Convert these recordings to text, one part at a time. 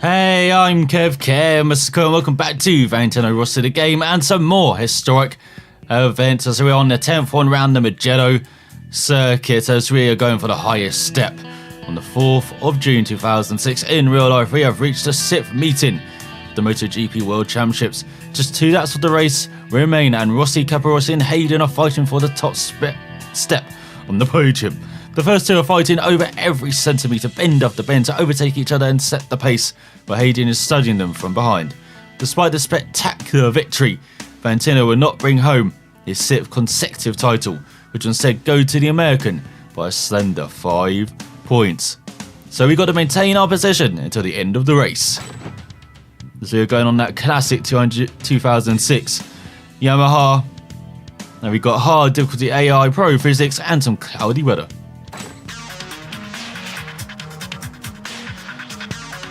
Hey, I'm Kev, Mr. and welcome back to Valentino Rossi the game and some more historic events as we're on the 10th one round the Mugello circuit as we are going for the highest step. On the 4th of June 2006 in real life we have reached the 6th meeting of the MotoGP World Championships. Just 2 laps of the race remain and Rossi, Capirossi and Hayden are fighting for the top step on the podium. The first two are fighting over every centimetre bend of the bend to overtake each other and set the pace, but Hayden is studying them from behind. Despite the spectacular victory, Valentino will not bring home his 6th consecutive title, which will instead go to the American by a slender 5 points. So we've got to maintain our position until the end of the race. As we are going on that classic 2006 Yamaha, and we've got hard difficulty AI, pro physics and some cloudy weather.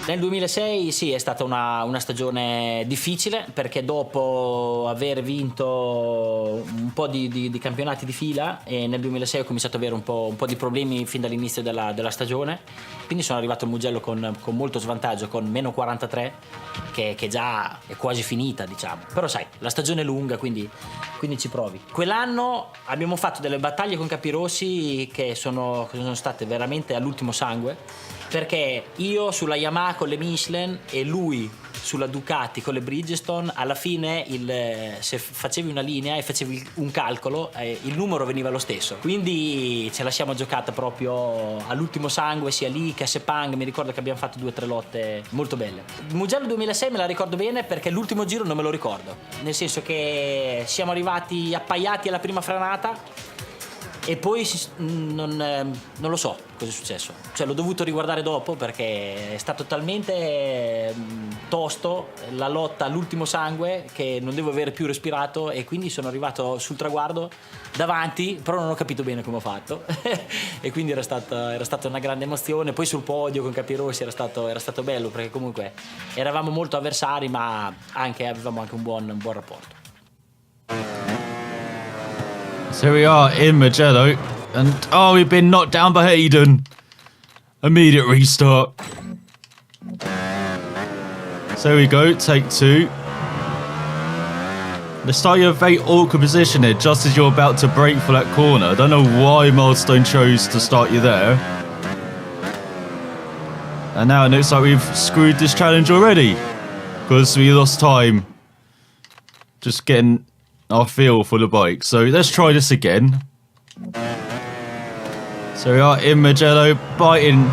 Nel 2006 sì, è stata una stagione difficile perché dopo aver vinto un po' di campionati di fila e nel 2006 ho cominciato ad avere un po' di problemi fin dall'inizio della stagione, quindi sono arrivato al Mugello con molto svantaggio, con meno 43 che già è quasi finita, diciamo. Però sai, la stagione è lunga, quindi ci provi. Quell'anno abbiamo fatto delle battaglie con Capirossi che sono state veramente all'ultimo sangue, perché io sulla Yamaha con le Michelin e lui sulla Ducati con le Bridgestone, alla fine se facevi una linea e facevi un calcolo il numero veniva lo stesso, quindi ce la siamo giocata proprio all'ultimo sangue sia lì che a Sepang. Mi ricordo che abbiamo fatto 2 o 3 lotte molto belle. Il Mugello 2006 me la ricordo bene perché l'ultimo giro non me lo ricordo, nel senso che siamo arrivati appaiati alla prima frenata e poi non lo so cosa è successo, cioè l'ho dovuto riguardare dopo perché è stato talmente tosto la lotta all'ultimo sangue che non devo avere più respirato e quindi sono arrivato sul traguardo davanti, però non ho capito bene come ho fatto e quindi era stata una grande emozione. Poi sul podio con Capirossi era stato bello perché comunque eravamo molto avversari ma avevamo anche un buon rapporto. So here we are in Mugello, and we've been knocked down by Hayden. Immediate restart. So we go, take 2. They start you in a very awkward position here, just as you're about to brake for that corner. I don't know why Milestone chose to start you there. And now it looks like we've screwed this challenge already, because we lost time just getting our feel for the bike. So let's try this again. So we are in Mugello, fighting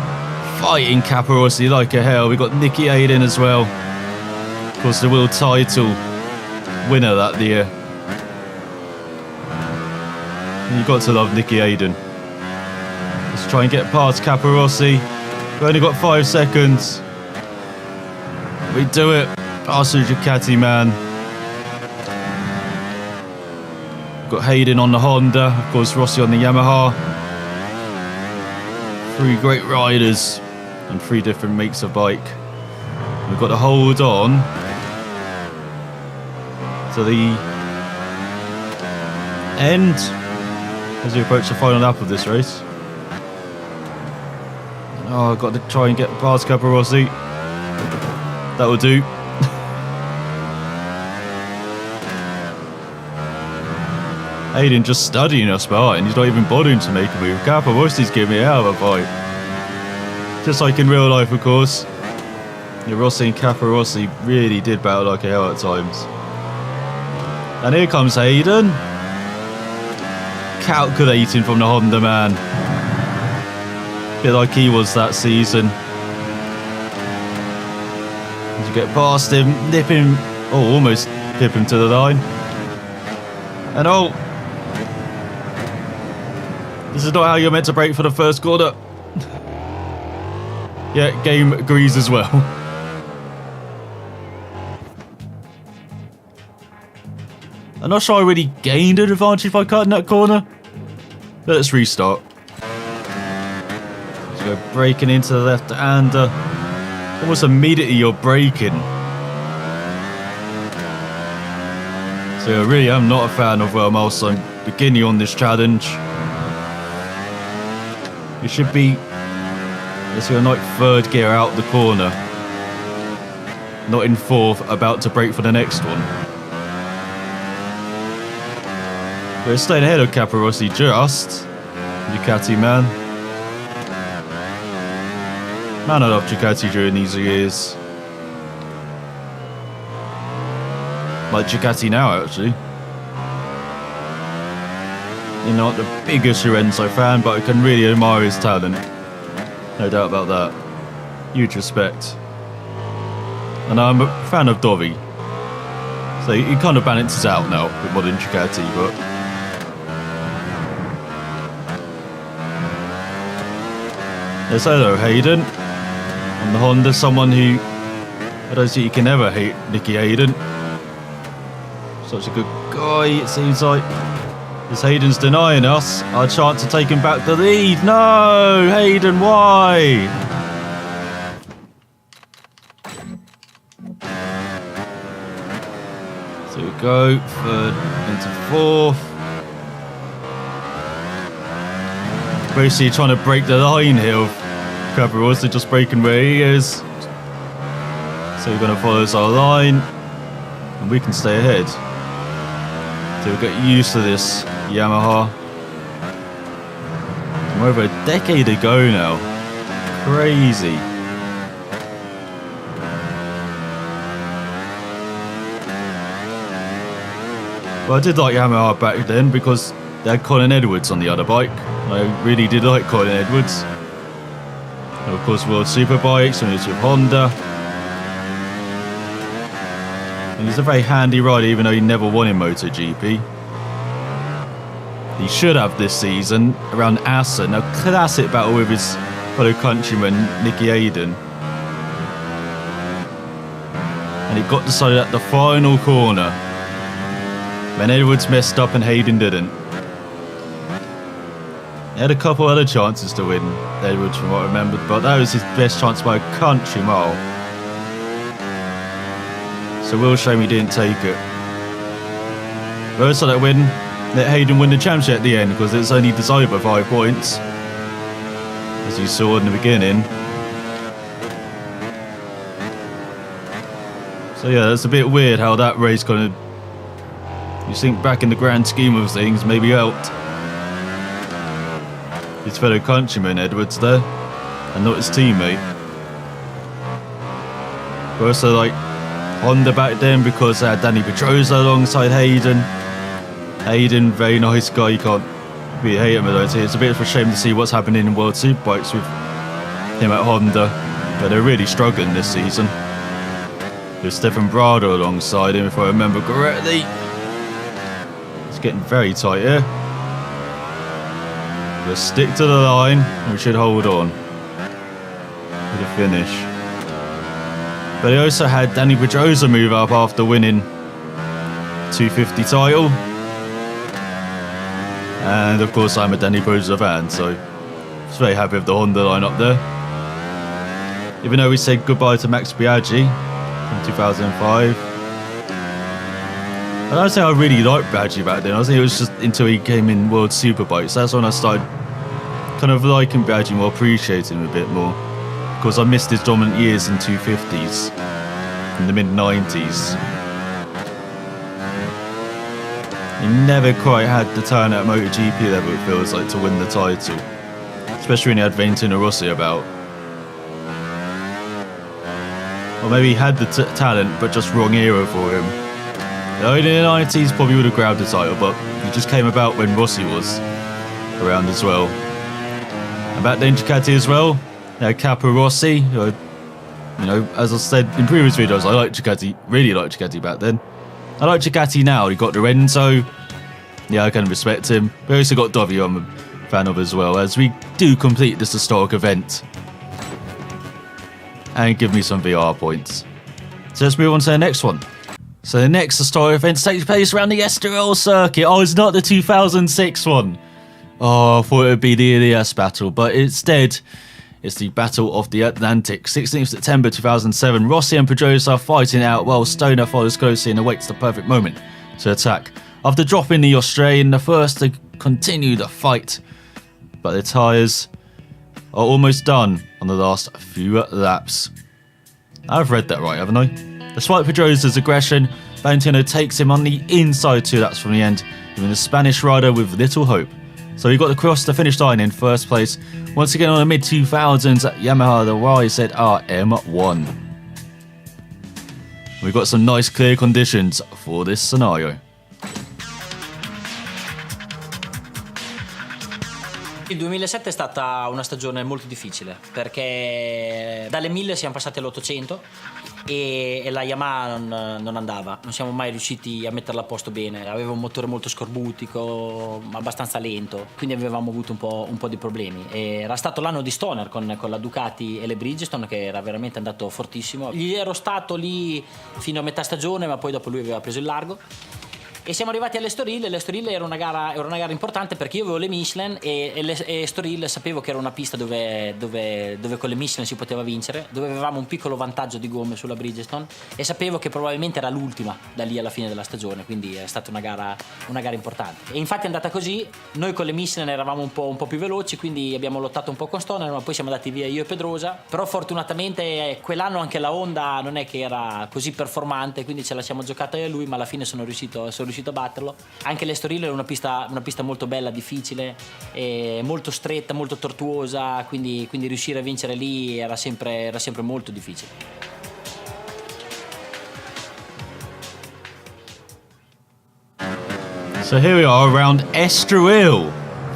Capirossi like a hell. We've got Nicky Hayden as well. Of course, the world title winner that year. You've got to love Nicky Hayden. Let's try and get past Capirossi. We've only got 5 seconds. We do it. Past the Ducati man. Got Hayden on the Honda, of course Rossi on the Yamaha. 3 great riders and 3 different makes of bike. We've got to hold on to the end as we approach the final lap of this race. I've got to try and get past Capirossi. That will do. Hayden just studying us behind, he's not even bothering to make a move. Capirossi's giving me a hell of a fight. Just like in real life, of course. Yeah, Rossi and Capirossi really did battle like a hell at times. And here comes Hayden. Calculating from the Honda man. Bit like he was that season. As you get past him, nip him, almost nip him to the line. And this is not how you're meant to brake for the first corner. Yeah, game agrees as well. I'm not sure I really gained an advantage by cutting that corner. Let's restart. So go braking into the left and almost immediately you're braking. So I really am not a fan of Milestone beginning on this challenge. It should be, let's go like 3rd gear out the corner. not in 4th, about to break for the next one. But it's staying ahead of Capirossi just. Ducati, man. Man, I love Ducati during these years. Like Ducati now, actually. You're not the biggest Lorenzo fan, but I can really admire his talent. No doubt about that. Huge respect. And I'm a fan of Dovi. So he kind of balances out now with modern Ducati, but... Yes, hello, Hayden. On the Honda, someone who... I don't think you can ever hate Nicky Hayden. Such a good guy, it seems like. This Hayden's denying us our chance to take him back to the lead. No! Hayden, why? So we go, 3rd into 4th. Basically trying to break the line here. Capirossi just breaking where he is. So we're going to follow our line. And we can stay ahead. So we'll get used to this Yamaha. From over a decade ago now. Crazy. Well, I did like Yamaha back then because they had Colin Edwards on the other bike. I really did like Colin Edwards. And of course, World Superbikes when he was with Honda. And he's a very handy rider, even though he never won in MotoGP. He should have this season around Assen, a classic battle with his fellow countryman Nicky Hayden. And it got decided at the final corner when Edwards messed up and Hayden didn't. He had a couple other chances to win, Edwards, from what I remembered, but that was his best chance by a country mile. So real shame he didn't take it. But also that win, let Hayden win the championship at the end because it's only decided by 5 points, as you saw in the beginning. So yeah, that's a bit weird how that race kind of, you think back in the grand scheme of things, maybe helped his fellow countryman Edwards there, and not his teammate. But also like Honda back then because they had Danny Pedrosa alongside Hayden. Hayden, very nice guy, you can't really hate him, I don't think. It's a bit of a shame to see what's happening in World Superbikes with him at Honda, but they're really struggling this season. With Stefan Brado alongside him, if I remember correctly. It's getting very tight here. We'll stick to the line and we should hold on to the finish. But he also had Danny Pedrosa move up after winning 250 title. And of course I'm a Danny Pedrosa fan, so I was very happy with the Honda line up there. Even though we said goodbye to Max Biaggi in 2005. I don't say I really liked Biaggi back then. I think it was just until he came in World Superbikes. That's when I started kind of liking Biaggi more, appreciating him a bit more. Because I missed his dominant years in 250s, in the mid-90s. He never quite had the talent at MotoGP level, it feels like, to win the title. Especially when he had Valentino Rossi about. Or maybe he had the talent, but just wrong era for him. In the 90s, probably would have grabbed the title, but he just came about when Rossi was around as well. And back then, Ducati as well. Capirossi, you know, as I said in previous videos, I liked Ducati, really liked Ducati back then. I like Ducati now. He got Lorenzo. Yeah, I can respect him. We also got Dovi, I'm a fan of as well, as we do complete this historic event. And give me some VR points. So let's move on to the next one. So the next historic event takes place around the Estoril circuit. Oh, it's not the 2006 one. Oh, I thought it would be the Ilias battle, but instead, it's the Battle of the Atlantic. 16th September 2007, Rossi and Pedrosa are fighting out while Stoner follows closely and awaits the perfect moment to attack. After dropping the Australian, the first to continue the fight, but the tyres are almost done on the last few laps. I've read that right, haven't I? Despite Pedrosa's aggression, Valentino takes him on the inside 2 laps from the end, leaving the Spanish rider with little hope. So he got across the finish line in first place, once again on the mid-2000s at Yamaha, the YZR-M1. We've got some nice clear conditions for this scenario. Il 2007 è stata una stagione molto difficile perché dalle 1000 siamo passati all'800 e la Yamaha non andava, non siamo mai riusciti a metterla a posto bene, aveva un motore molto scorbutico, abbastanza lento, quindi avevamo avuto un po' di problemi. E era stato l'anno di Stoner con la Ducati e le Bridgestone, che era veramente andato fortissimo. Gli ero stato lì fino a metà stagione, ma poi dopo lui aveva preso il largo. E siamo arrivati all'Estoril, e l'Estoril era una gara importante perché io avevo le Michelin e Estoril sapevo che era una pista dove con le Michelin si poteva vincere, dove avevamo un piccolo vantaggio di gomme sulla Bridgestone e sapevo che probabilmente era l'ultima da lì alla fine della stagione, quindi è stata una gara importante. E infatti è andata così, noi con le Michelin eravamo un po' più veloci, quindi abbiamo lottato un po' con Stoner, ma poi siamo andati via io e Pedrosa, però fortunatamente quell'anno anche la Honda non è che era così performante, quindi ce la siamo giocata io e lui, ma alla fine sono riuscito a batterlo. Anche l'Estoril è una pista molto bella, difficile, molto stretta, molto tortuosa, quindi riuscire a vincere lì era sempre molto difficile. So here we are around Estoril.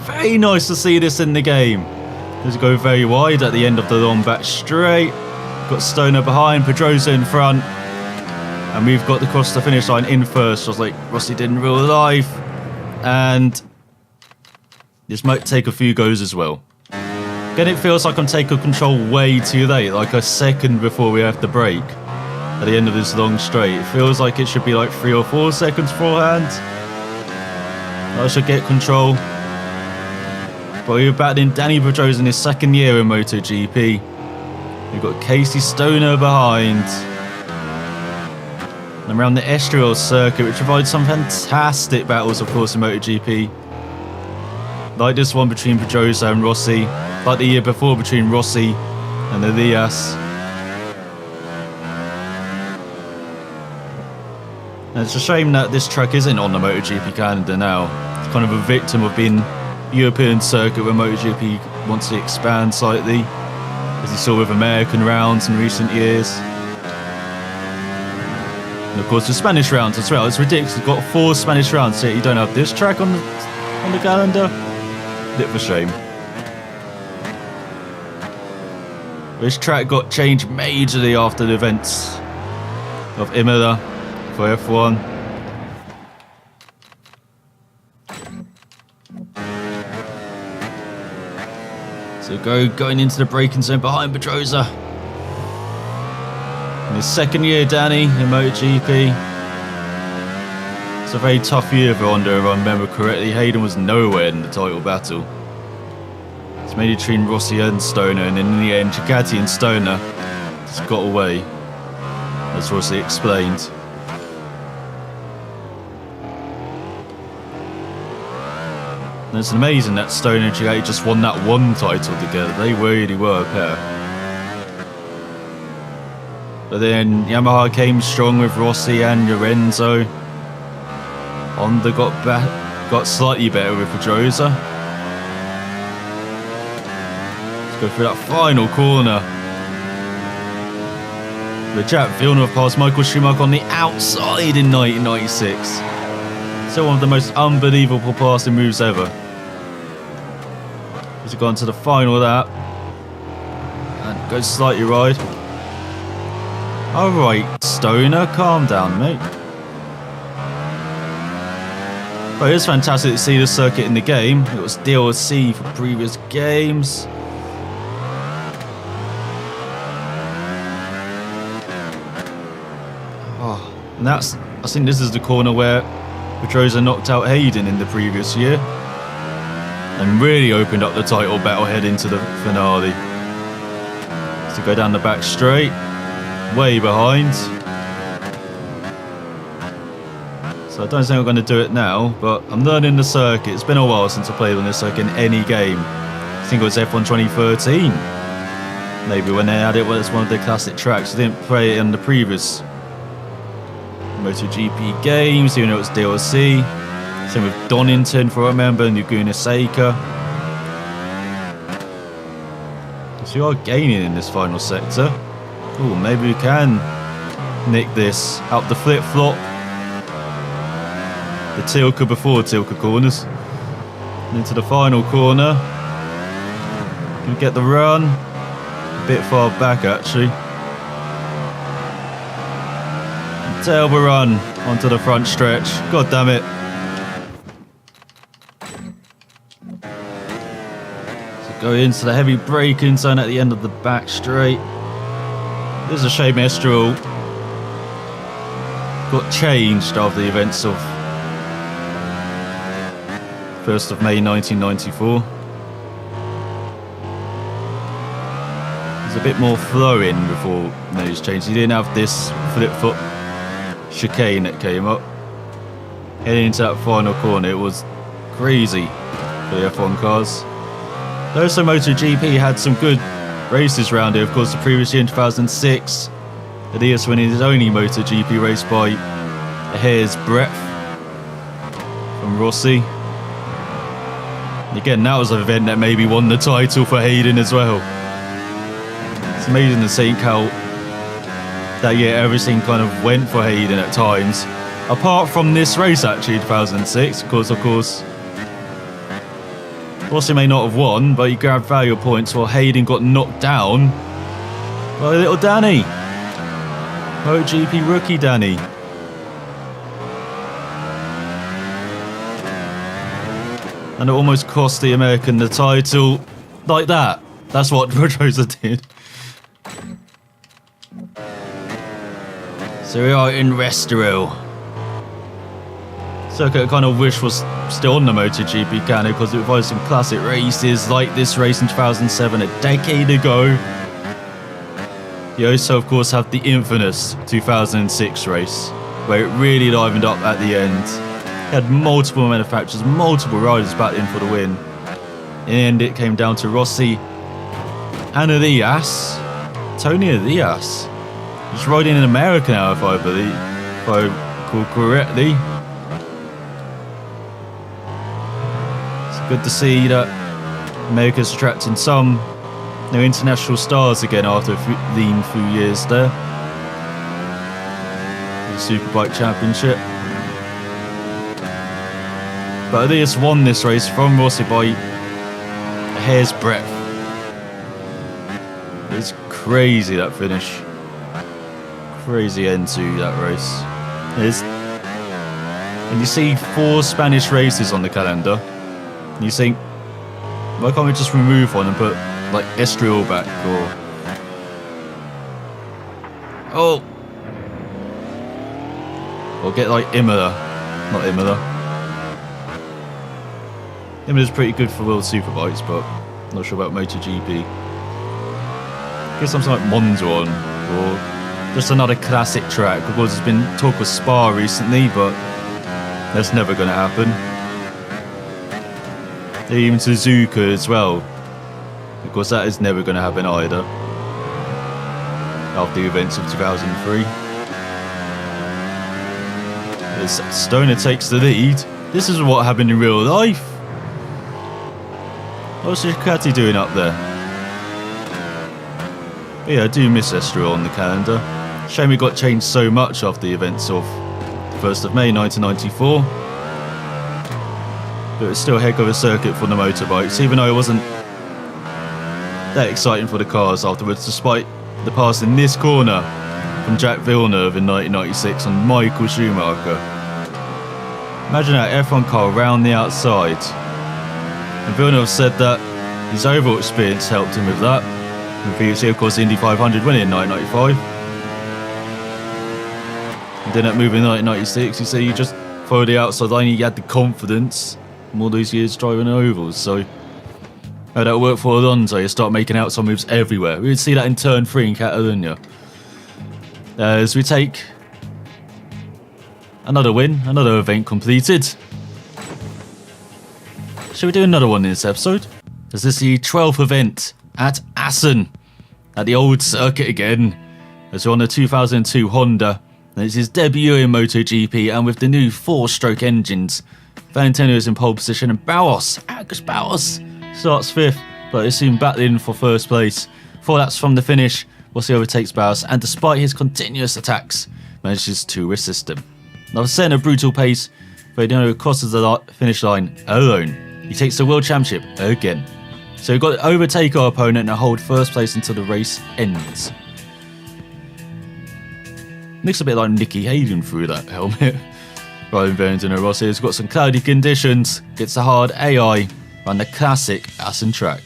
Very nice to see this in the game. Does go very wide at the end of the long back straight. Got Stoner behind, Pedrosa in front. And we've got the cross the finish line in first, just like Rossi did in real life. And this might take a few goes as well. Again, it feels like I'm taking control way too late, like a second before we have to brake at the end of this long straight. It feels like it should be like 3 or 4 seconds beforehand. I should get control. But we're battling Danny Pedrosa in his second year in MotoGP. We've got Casey Stoner behind. And around the Estoril circuit, which provides some fantastic battles, of course, in MotoGP. Like this one between Pedrosa and Rossi, like the year before between Rossi and Elias. And it's a shame that this track isn't on the MotoGP calendar now. It's kind of a victim of being European circuit where MotoGP wants to expand slightly, as you saw with American rounds in recent years. And of course the Spanish rounds as well. It's ridiculous. We've got 4 Spanish rounds, yet you don't have this track on the calendar. Bit of a shame. This track got changed majorly after the events of Imola for F1. So going into the braking zone behind Pedrosa. In his second year, Danny, in MotoGP. It's a very tough year for Honda, if I remember correctly. Hayden was nowhere in the title battle. It's mainly between Rossi and Stoner, and in the end, Ducati and Stoner just got away, as Rossi explained. And it's amazing that Stoner and Ducati just won that one title together. They really were a pair. But then Yamaha came strong with Rossi and Lorenzo. Honda got slightly better with Pedrosa. Let's go through that final corner. The Jack Villeneuve passed Michael Schumacher on the outside in 1996. Still one of the most unbelievable passing moves ever. He's gone to the final lap. And goes slightly wide. Alright, Stoner, calm down, mate. But it is fantastic to see the circuit in the game. It was DLC for previous games. Oh, and I think this is the corner where Pedrosa knocked out Hayden in the previous year. And really opened up the title battle head into the finale. So go down the back straight. Way behind. So I don't think I'm going to do it now, but I'm learning the circuit. It's been a while since I played on this circuit in any game. I think it was F1 2013. Maybe when they had it, well, it's one of the classic tracks. I didn't play it in the previous MotoGP games, even though it's DLC. Same with Donington, for I remember, and Laguna Seca. So we are gaining in this final sector. Ooh, maybe we can nick this up the flip-flop. The Tilke before Tilke corners. And into the final corner. Can we get the run? A bit far back, actually. Terrible run onto the front stretch. God damn it. So go into the heavy braking zone at the end of the back straight. This is a shame Estoril got changed after the events of 1st of May 1994. There's a bit more flow in before those changes. You didn't have this flip-flop chicane that came up. Heading into that final corner, it was crazy for the F1 cars. Though also MotoGP had some good races around it. Of course, the previous year in 2006, Elias winning his only MotoGP race by a hair's breadth from Rossi. And again, that was an event that maybe won the title for Hayden as well. It's amazing to think how that year everything kind of went for Hayden at times. Apart from this race actually, 2006, because of course Rossi may not have won, but he grabbed value points while Hayden got knocked down by little Danny. MotoGP rookie Danny. And it almost cost the American the title like that. That's what Pedrosa did. So we are in Estoril. Circuit I kind of wish was still on the MotoGP calendar because it provides some classic races like this race in 2007 a decade ago. You also of course have the infamous 2006 race where it really livened up at the end. It had multiple manufacturers, multiple riders battling for the win. In the end it came down to Rossi and Elias. Tony Elias. He's riding in America now, if I believe, if I recall correctly. It's good to see that America's attracting some new international stars again after a few years there. The Superbike Championship. But Elias won this race from Rossi by a hair's breadth. It's crazy, that finish. Crazy end to that race. And you see 4 Spanish races on the calendar, and you think, why can't we just remove one and put like Estoril back or get like Imola, not Imola. Imola's pretty good for World Superbikes, but not sure about MotoGP. Get something like Monza on, or just another classic track. Of course, there's been talk of Spa recently, but that's never going to happen. Even Suzuka as well. Of course, that is never going to happen either. After the events of 2003. As Stoner takes the lead. This is what happened in real life. What's Ducati doing up there? But yeah, I do miss Estoril on the calendar. Shame it got changed so much after the events of 1st of May 1994. But it's still a heck of a circuit for the motorbikes, even though it wasn't that exciting for the cars afterwards, despite the pass in this corner from Jack Villeneuve in 1996 on Michael Schumacher. Imagine that F1 car around the outside. And Villeneuve said that his overall experience helped him with that. And previously, of course, the Indy 500 win in 1995. And then at move in 1996, he said he just followed the outside line, he had the confidence from all those years driving ovals. So how that worked for Alonso, you start making outside moves everywhere. We would see that in turn 3 in Catalonia. As we take another win, another event completed. Shall we do another one in this episode? As this is the 12th event at Assen, at the old circuit again, as we're on the 2002 Honda And it's his debut in MotoGP, and with the new 4-stroke engines, Valentino is in pole position, and Agus Barros starts 5th, but is soon battling for 1st place. 4 laps from the finish, Rossi overtakes Barros, and despite his continuous attacks, manages to resist him. Now, setting a brutal pace, Valentino crosses the finish line alone. He takes the World Championship again. So we've got to overtake our opponent and hold 1st place until the race ends. Looks a bit like Nicky Hayden through that helmet. Riding Valentino Rossi has got some cloudy conditions, gets a hard AI on the classic Assen track.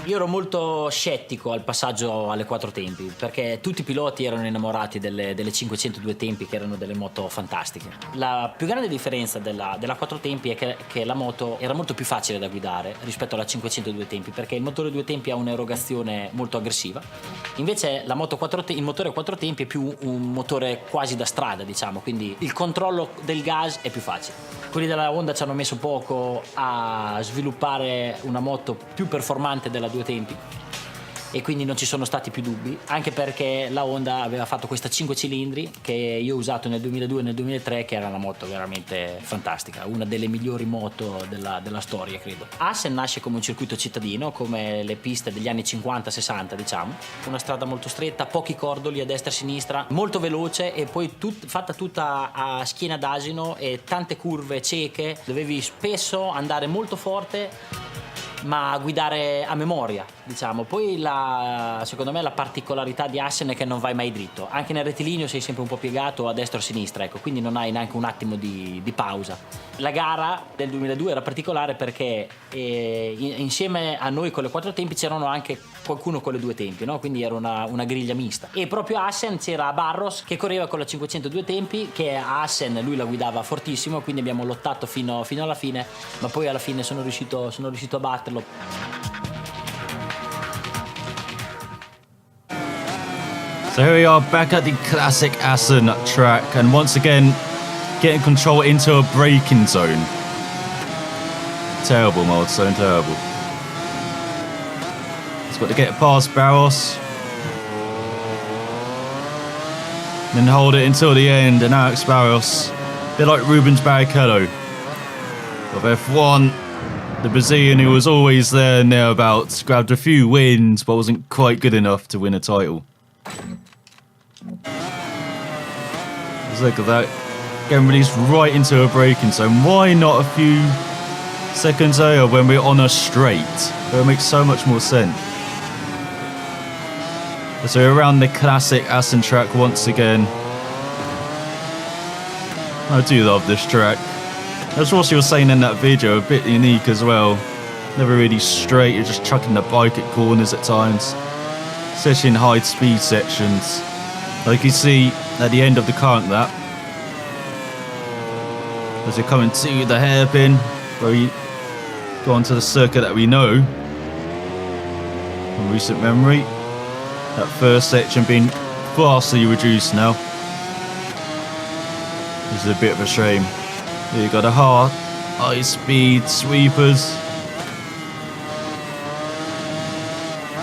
Io ero molto scettico al passaggio alle 4 tempi, perché tutti i piloti erano innamorati delle 502 tempi, che erano delle moto fantastiche. La più grande differenza della 4 tempi è che la moto era molto più facile da guidare rispetto alla 502 tempi, perché il motore 2 tempi ha un'erogazione molto aggressiva. Invece il motore 4 tempi è più un motore quasi da strada, diciamo, quindi il controllo del gas è più facile. Quelli della Honda ci hanno messo poco a sviluppare una moto più performante della 2 tempi, e quindi non ci sono stati più dubbi, anche perché la Honda aveva fatto questa 5 cilindri che io ho usato nel 2002 e nel 2003, che era una moto veramente fantastica, una delle migliori moto della storia, credo. Assen nasce come un circuito cittadino, come le piste degli anni 50-60, diciamo, una strada molto stretta, pochi cordoli a destra e a sinistra, molto veloce, e poi fatta tutta a schiena d'asino e tante curve cieche, dovevi spesso andare molto forte ma guidare a memoria, diciamo. Poi secondo me la particolarità di Assen è che non vai mai dritto, anche nel rettilineo sei sempre un po' piegato a destra o a sinistra, ecco, quindi non hai neanche un attimo di pausa. La gara del 2002 era particolare perché insieme a noi con le 4 tempi c'erano anche qualcuno con le 2 tempi, no? Quindi era una griglia mista, e proprio a Assen c'era Barros che correva con la 502 tempi, che a Assen lui la guidava fortissimo, quindi abbiamo lottato fino alla fine, ma poi alla fine sono riuscito a batterlo. So here we are back at the classic Assen track, and once again getting control into a braking zone. Terrible mod zone, terrible. It's got to get past Barros, then hold it until the end, and Alex Barros, a bit like Rubens Barrichello of F1. The Brazilian who was always there and thereabouts, grabbed a few wins but wasn't quite good enough to win a title. Just look at that, getting released right into a braking zone. Why not a few seconds earlier when we're on a straight? It makes so much more sense. So we're around the classic Assen track once again. I do love this track. As Rossi was saying in that video, a bit unique as well. Never really straight, you're just chucking the bike at corners at times, especially in high speed sections. Like you see at the end of the current lap, as you're coming to the hairpin, where you go onto the circuit that we know from recent memory. That first section being vastly reduced now. This is a bit of a shame. You got a high speed sweepers.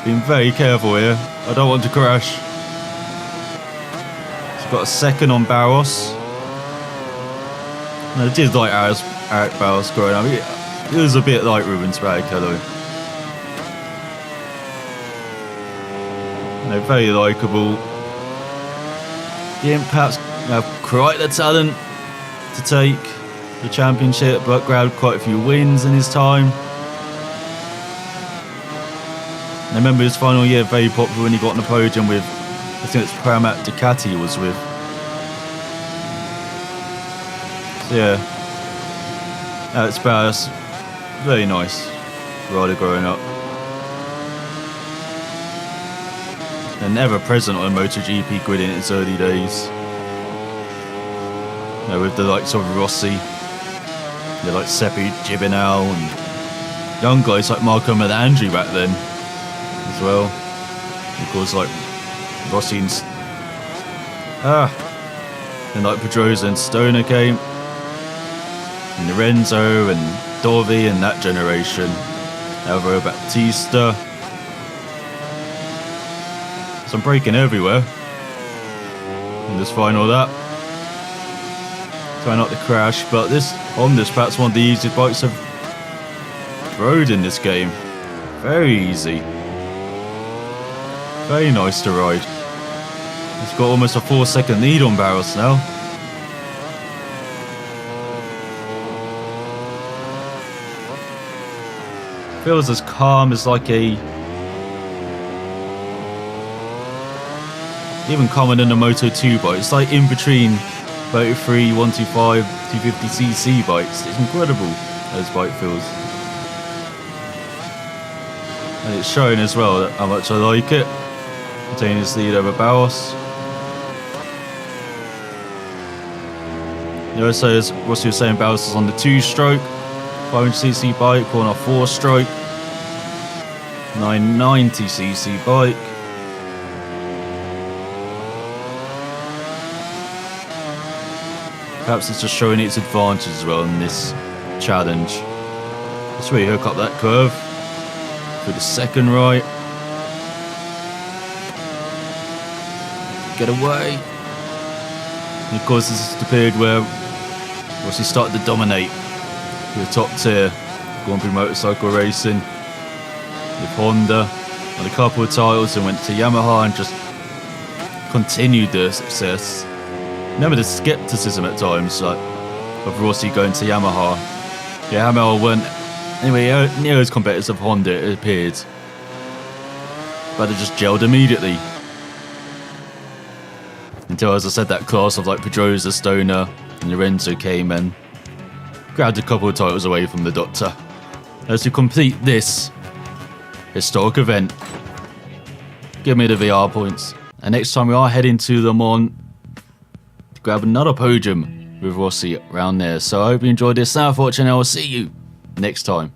Being very careful here. I don't want to crash. So got a second on Barros. And I did like Eric Barros growing up. He was a bit like Rubens Barrichello. They're very likeable. Didn't perhaps have quite the talent to take the championship, but grabbed quite a few wins in his time. I remember his final year very popular when he got on the podium with, I think it's Pramac Ducati he was with. So yeah, Alex Barros, very nice rider growing up. And ever present on a MotoGP grid in its early days. You know, with the likes of Rossi, they're like Seppi Gibinal, and young guys like Marco Melandri back then as well. Of course, like Rossi and like Pedrosa and Stoner came, and Lorenzo and Dovi and that generation. Alvaro Baptista. So I'm braking everywhere. And just find all that. Try not to crash, but this perhaps one of the easiest bikes I've rode in this game. Very easy. Very nice to ride. It's got almost a 4-second lead on Barros now. Feels as calm as like a... even calmer than a Moto2 bike. It's like in between Moto3, 125, 250cc bikes. It's incredible how this bike feels. And it's showing as well how much I like it. Maintaining this lead over Barros. You know, so as Rossi was saying, Barros is on the 2-stroke. 500cc bike, on a 4-stroke. 990cc bike. Perhaps it's just showing its advantage as well in this challenge. Let's really hook up that curve for the second right. Get away. And of course, this is the period where Rossi started to dominate the top tier, going through motorcycle racing with Honda, won a couple of titles and went to Yamaha and just continued the success. Remember the skepticism at times, like of Rossi going to Yamaha. Yeah, Yamaha weren't anyway near as competitive as Honda, it appeared, but they just gelled immediately. Until, as I said, that class of like Pedrosa, Stoner, and Lorenzo came and grabbed a couple of titles away from the Doctor. As to complete this historic event, give me the VR points. And next time we are heading to Le Mans to grab another podium with Rossi around there. So I hope you enjoyed this. Thanks for watching, and I will see you next time.